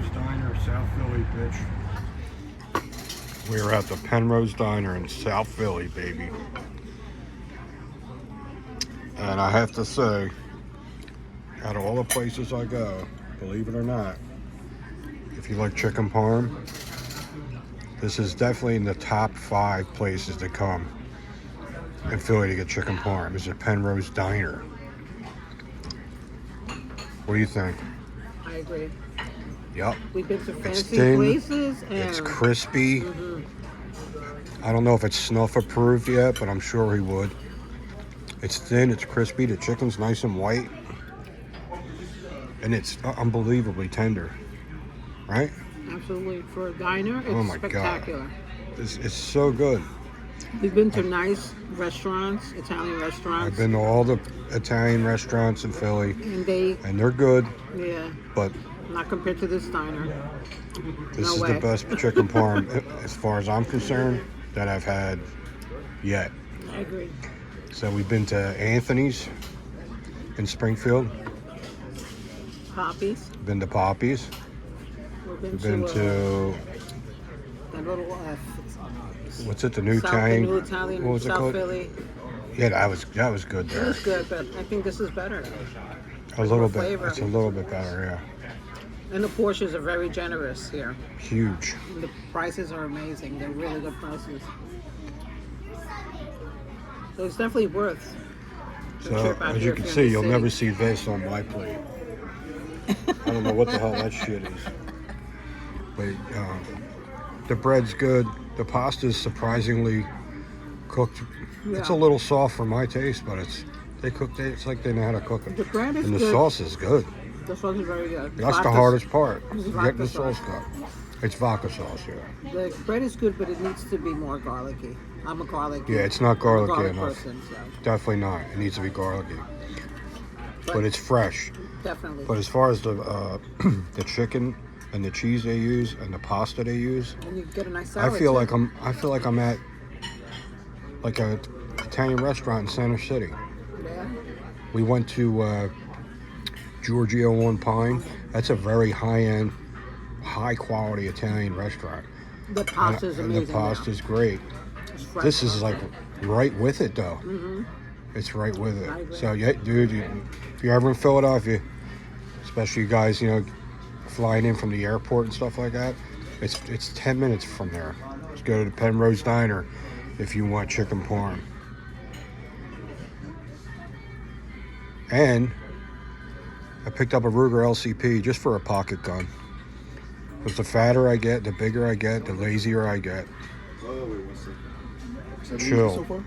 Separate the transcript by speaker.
Speaker 1: Penrose Diner, South Philly, bitch. We're at the Penrose Diner in South Philly, baby. And I have to say, out of all the places I go, believe it or not, if you like chicken parm, this is definitely in the top 5 places to come in Philly to get chicken parm. This is Penrose Diner. What do you think?
Speaker 2: I agree.
Speaker 1: Yep.
Speaker 2: We've been to fancy
Speaker 1: thin,
Speaker 2: places and
Speaker 1: it's crispy. I don't know if it's snuff approved yet, but I'm sure he would. It's thin, it's crispy, the chicken's nice and white. And it's unbelievably tender. Right?
Speaker 2: Absolutely. For a diner, it's
Speaker 1: oh my
Speaker 2: spectacular.
Speaker 1: God. It's so good.
Speaker 2: We've been to nice restaurants, Italian restaurants.
Speaker 1: I've been to all the Italian restaurants in Philly.
Speaker 2: And
Speaker 1: they're good.
Speaker 2: Yeah.
Speaker 1: But
Speaker 2: not compared to this diner.
Speaker 1: This is the best chicken parm, as far as I'm concerned, that I've had yet.
Speaker 2: I agree.
Speaker 1: So we've been to Anthony's in Springfield.
Speaker 2: Poppy's.
Speaker 1: Been to Poppy's.
Speaker 2: We've
Speaker 1: been to
Speaker 2: that little
Speaker 1: what's it? The new Italian.
Speaker 2: What was it called? Philly.
Speaker 1: Yeah, that was good there.
Speaker 2: It was good, but I think this is better.
Speaker 1: A little bit. It's a little bit better, yeah.
Speaker 2: And the portions are very generous here.
Speaker 1: Huge.
Speaker 2: And the prices are amazing. They're really good prices. So it's definitely worth the trip out
Speaker 1: as
Speaker 2: here
Speaker 1: you can see, you'll never see this on my plate. I don't know what the hell that shit is. But the bread's good. The pasta's surprisingly cooked. Yeah. It's a little soft for my taste, but it's like they know how to cook it.
Speaker 2: The bread is
Speaker 1: and the
Speaker 2: good.
Speaker 1: sauce is good.
Speaker 2: The sauce is very good.
Speaker 1: That's the hardest part. Getting the sauce cut. It's vodka sauce, yeah.
Speaker 2: The bread is good, but it needs to be more garlicky. I'm a garlicky.
Speaker 1: Yeah, it's not garlicky enough.
Speaker 2: Person, so.
Speaker 1: Definitely not. It needs to be garlicky. But it's fresh.
Speaker 2: Definitely.
Speaker 1: But as far as the the chicken and the cheese they use and the pasta they use,
Speaker 2: and you get a nice salad.
Speaker 1: I feel like I'm at like a Italian restaurant in Center City.
Speaker 2: Yeah.
Speaker 1: We went to Giorgio on Pine. That's a very high-end, high-quality Italian restaurant.
Speaker 2: The pasta's amazing.
Speaker 1: And the pasta's great. This is like right with it, though.
Speaker 2: Mm-hmm.
Speaker 1: It's right with it. So, yeah, dude, if you're ever in Philadelphia, especially you guys, flying in from the airport and stuff like that, it's 10 minutes from there. Just go to the Penrose Diner if you want chicken parm. And I picked up a Ruger LCP just for a pocket gun. Because the fatter I get, the bigger I get, the lazier I get. Chill.